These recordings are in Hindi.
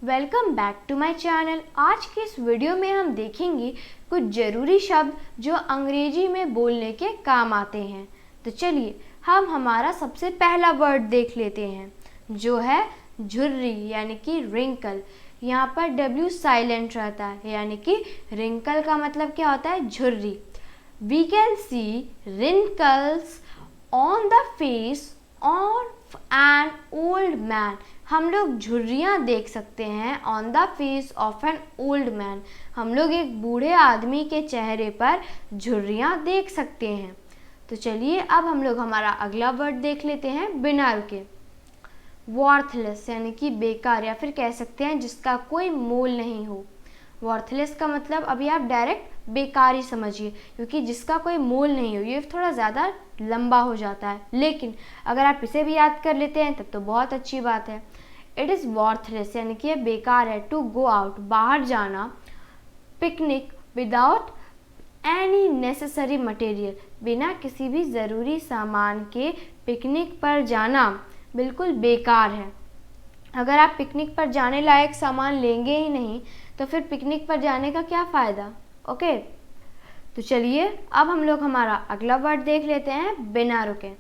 Welcome back to my channel. आज की इस वीडियो में हम देखेंगे कुछ ज़रूरी शब्द जो अंग्रेजी में बोलने के काम आते हैं। तो चलिए हम हमारा सबसे पहला वर्ड देख लेते हैं जो है झुर्री यानी कि रिंकल। यहाँ पर W साइलेंट रहता है यानी कि रिंकल का मतलब क्या होता है, झुर्री। We can see wrinkles on the face of an old man. हम लोग झुर्रियाँ देख सकते हैं on the face of an old man. हम लोग एक बूढ़े आदमी के चेहरे पर झुर्रियाँ देख सकते हैं। तो चलिए अब हम लोग हमारा अगला वर्ड देख लेते हैं बिना रुके। वर्थलेस यानी कि बेकार या फिर कह सकते हैं जिसका कोई मोल नहीं हो। वर्थलेस का मतलब अभी आप डायरेक्ट बेकार ही समझिए, क्योंकि जिसका कोई मोल नहीं हो ये थोड़ा ज़्यादा लंबा हो जाता है, लेकिन अगर आप इसे भी याद कर लेते हैं तब तो बहुत अच्छी बात है। इट इज़ वर्थलेस यानी कि ये बेकार है। टू गो आउट बाहर जाना, picnic without any necessary material बिना किसी भी ज़रूरी सामान के पिकनिक पर जाना बिल्कुल बेकार है। अगर आप पिकनिक पर जाने लायक सामान लेंगे ही नहीं तो फिर पिकनिक पर जाने का क्या फ़ायदा। ओके, तो चलिए अब हम लोग हमारा अगला वर्ड देख लेते हैं बिना रुके।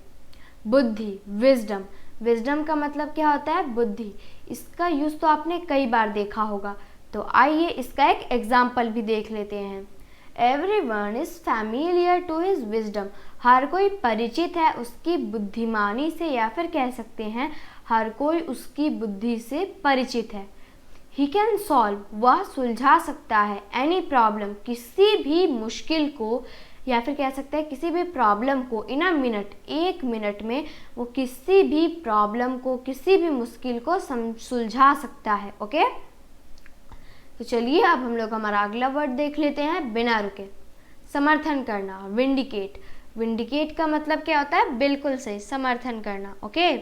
बुद्धि, विजडम। विजडम का मतलब क्या होता है, बुद्धि। इसका यूज़ तो आपने कई बार देखा होगा, तो आइए इसका एक एग्जाम्पल भी देख लेते हैं। Everyone is familiar to his wisdom. हर कोई परिचित है उसकी बुद्धिमानी से, या फिर कह सकते हैं हर कोई उसकी बुद्धि से परिचित है। ही कैन सॉल्व, वह सुलझा सकता है, एनी प्रॉब्लम, किसी भी मुश्किल को, या फिर कह सकते हैं किसी भी प्रॉब्लम को, इन अ मिनट, एक मिनट में वो किसी भी प्रॉब्लम को, किसी भी मुश्किल को सुलझा सकता है। ओके, तो चलिए अब हम लोग हमारा अगला वर्ड देख लेते हैं बिना रुके। समर्थन करना, विंडिकेट। विंडिकेट का मतलब क्या होता है, बिल्कुल सही, समर्थन करना। ओके,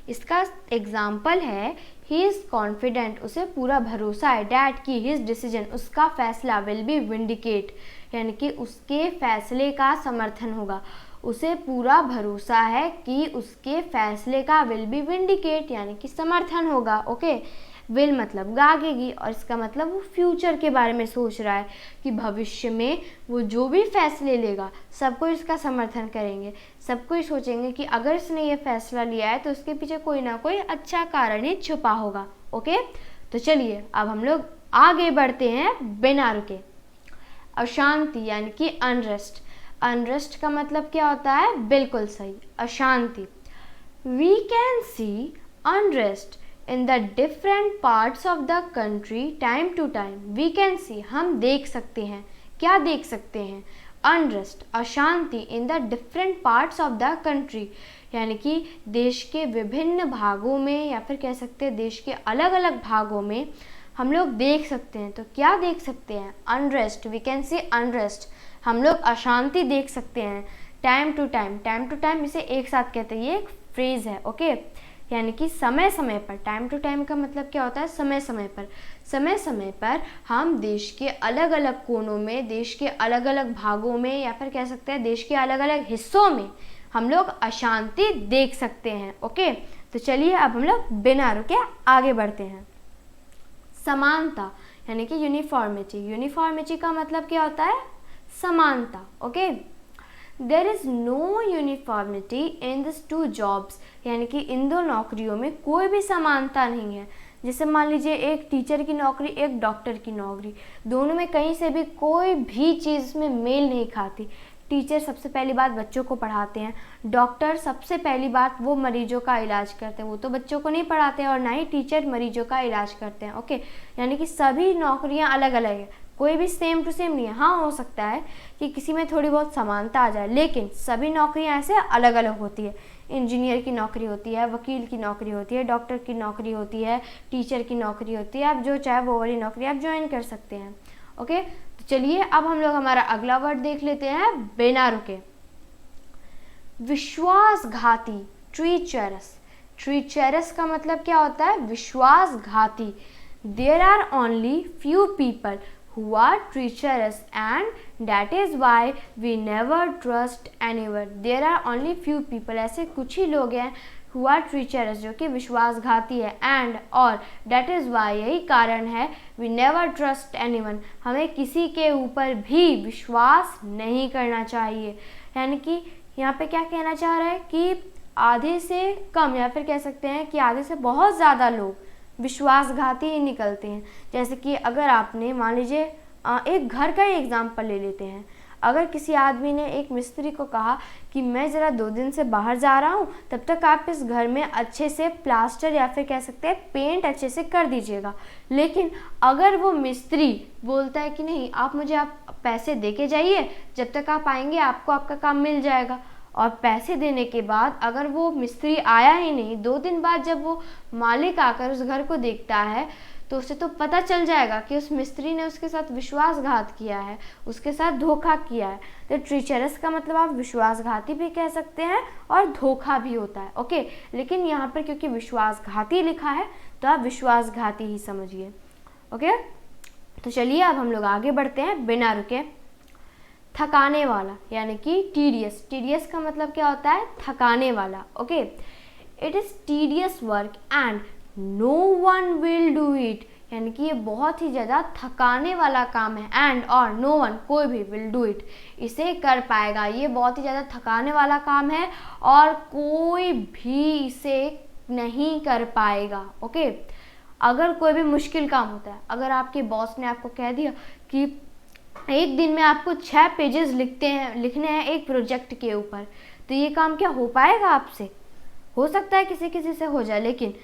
इसका एग्जाम्पल है ही इज़ कॉन्फिडेंट, उसे पूरा भरोसा है, डैट की हिज डिसीजन, उसका फैसला, विल बी विंडिकेट यानी कि उसके फैसले का समर्थन होगा। उसे पूरा भरोसा है कि उसके फैसले का विल बी विंडिकेट यानी कि समर्थन होगा। ओके, विल मतलब गागेगी, और इसका मतलब वो फ्यूचर के बारे में सोच रहा है कि भविष्य में वो जो भी फैसले लेगा सबको इसका समर्थन करेंगे। सबको ही सोचेंगे कि अगर इसने ये फैसला लिया है तो उसके पीछे कोई ना कोई अच्छा कारण ही छुपा होगा। ओके, तो चलिए अब हम लोग आगे बढ़ते हैं बिना रुके। अशांति यानी कि अनरेस्ट। अनरेस्ट का मतलब क्या होता है, बिल्कुल सही, अशांति। We can see unrest in the different parts of the country time to time. We can see, हम देख सकते हैं, क्या देख सकते हैं, unrest, अशांति, in the different parts of the country यानी कि देश के विभिन्न भागों में, या फिर कह सकते हैं देश के अलग अलग भागों में हम लोग देख सकते हैं। तो क्या देख सकते हैं, unrest, we can see unrest, हम लोग अशांति देख सकते हैं। Time to time, time to time इसे एक साथ कहते हैं, ये एक फ्रेज़ है। ओके, यानी कि समय समय पर, टाइम टू टाइम का मतलब क्या होता है, समय समय पर। समय समय पर हम देश के अलग अलग कोनों में, देश के अलग अलग भागों में, या फिर कह सकते हैं देश के अलग अलग हिस्सों में हम लोग अशांति देख सकते हैं। ओके, तो चलिए अब हम लोग बिना रुके आगे बढ़ते हैं। समानता यानी कि यूनिफॉर्मिटी। यूनिफॉर्मिटी का मतलब क्या होता है, समानता। Okay, there is no uniformity in this two jobs यानी कि इन दो नौकरियों में कोई भी समानता नहीं है। जैसे मान लीजिए एक टीचर की नौकरी, एक डॉक्टर की नौकरी, दोनों में कहीं से भी कोई भी चीज़ में मेल नहीं खाती। टीचर सबसे पहली बात बच्चों को पढ़ाते हैं, डॉक्टर सबसे पहली बात वो मरीजों का इलाज करते हैं, वो तो बच्चों को नहीं पढ़ाते हैं, और ना ही टीचर मरीजों का इलाज करते हैं। ओके, यानी कि सभी नौकरियां अलग अलग है, कोई भी सेम टू सेम नहीं है। हाँ, हो सकता है कि किसी में थोड़ी बहुत समानता आ जाए, लेकिन सभी नौकरियां ऐसे अलग अलग होती है। इंजीनियर की नौकरी होती है, वकील की नौकरी होती है, डॉक्टर की नौकरी होती है, टीचर की नौकरी होती है। आप जो चाहे वो वाली नौकरी आप ज्वाइन कर सकते हैं। ओके, तो चलिए अब हम लोग हमारा अगला वर्ड देख लेते हैं बिना रुके। विश्वासघाती, ट्रीचरस। ट्रीचरस का मतलब क्या होता है, विश्वासघाती। There are only few people who are treacherous and that is why we never trust anyone. There are only few people, ऐसे कुछ ही लोग हैं हु आर ट्रीचरस, जो कि विश्वासघाती है, एंड और डेट इज़ वाई, यही कारण है, वी नेवर ट्रस्ट एनीवन, हमें किसी के ऊपर भी विश्वास नहीं करना चाहिए। यानी कि यहाँ पे क्या कहना चाह रहा है कि आधे से कम या फिर कह सकते हैं कि आधे से बहुत ज़्यादा लोग विश्वासघाती ही निकलते हैं। जैसे कि अगर आपने मान लीजिए एक घर का ही एग्जाम्पल ले लेते हैं। अगर किसी आदमी ने एक मिस्त्री को कहा कि मैं ज़रा 2 दिन से बाहर जा रहा हूँ, तब तक आप इस घर में अच्छे से प्लास्टर या फिर कह सकते हैं पेंट अच्छे से कर दीजिएगा। लेकिन अगर वो मिस्त्री बोलता है कि नहीं, आप मुझे पैसे दे के जाइए, जब तक आप आएंगे आपको आपका काम मिल जाएगा, और पैसे देने के बाद अगर वो मिस्त्री आया ही नहीं, 2 दिन बाद जब वो मालिक आकर उस घर को देखता है तो उसे तो पता चल जाएगा कि उस मिस्त्री ने उसके साथ विश्वासघात किया है, उसके साथ धोखा किया है। तो ट्रीचरस का मतलब आप विश्वासघाती भी कह सकते हैं और धोखा भी होता है। ओके, लेकिन यहाँ पर क्योंकि विश्वासघाती लिखा है तो आप विश्वासघाती ही समझिए। ओके, तो चलिए अब हम लोग आगे बढ़ते हैं बिना रुके। थकाने वाला यानी कि टीडियस। टीडियस का मतलब क्या होता है? थकाने वाला। Okay, it is tedious work and no one will do it, यानी कि ये बहुत ही ज़्यादा थकाने वाला काम है, एंड और नो वन, कोई भी, विल डू इट, इसे कर पाएगा। ये बहुत ही ज़्यादा थकाने वाला काम है और कोई भी इसे नहीं कर पाएगा। ओके, अगर कोई भी मुश्किल काम होता है, अगर आपके बॉस ने आपको कह दिया कि एक दिन में आपको 6 पेजेस लिखने हैं एक प्रोजेक्ट के ऊपर, तो ये काम क्या हो पाएगा आपसे? हो सकता है किसी किसी से हो जाए, लेकिन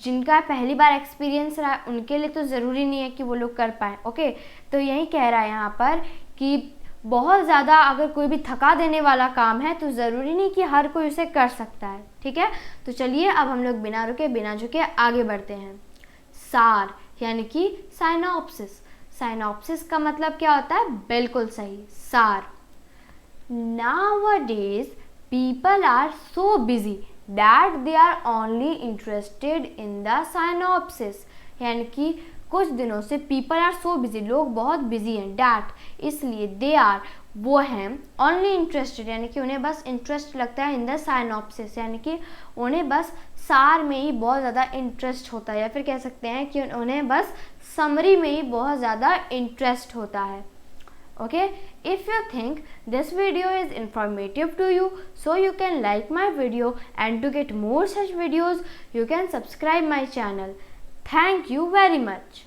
जिनका पहली बार एक्सपीरियंस रहा उनके लिए तो ज़रूरी नहीं है कि वो लोग कर पाएँ। ओके, तो यही कह रहा है यहाँ पर कि बहुत ज़्यादा अगर कोई भी थका देने वाला काम है तो ज़रूरी नहीं कि हर कोई उसे कर सकता है। ठीक है, तो चलिए अब हम लोग बिना रुके बिना झुके आगे बढ़ते हैं। सार यानी कि साइनॉप्सिस। साइनॉप्सिस का मतलब क्या होता है? बिल्कुल सही, सार। Nowadays people are so busy that they are only interested in the synopsis, यानी कि कुछ दिनों से people are so busy, लोग बहुत बिजी हैं, that इसलिए they are, वो हैं, only interested यानी कि उन्हें बस इंटरेस्ट लगता है in the synopsis, यानी कि उन्हें बस सार में ही बहुत ज़्यादा इंटरेस्ट होता है, या फिर कह सकते हैं कि उन्हें बस समरी में ही बहुत ज़्यादा इंटरेस्ट होता है। Okay, if you think this video is informative to you, so you can like my video, and to get more such videos you can subscribe my channel. Thank you very much.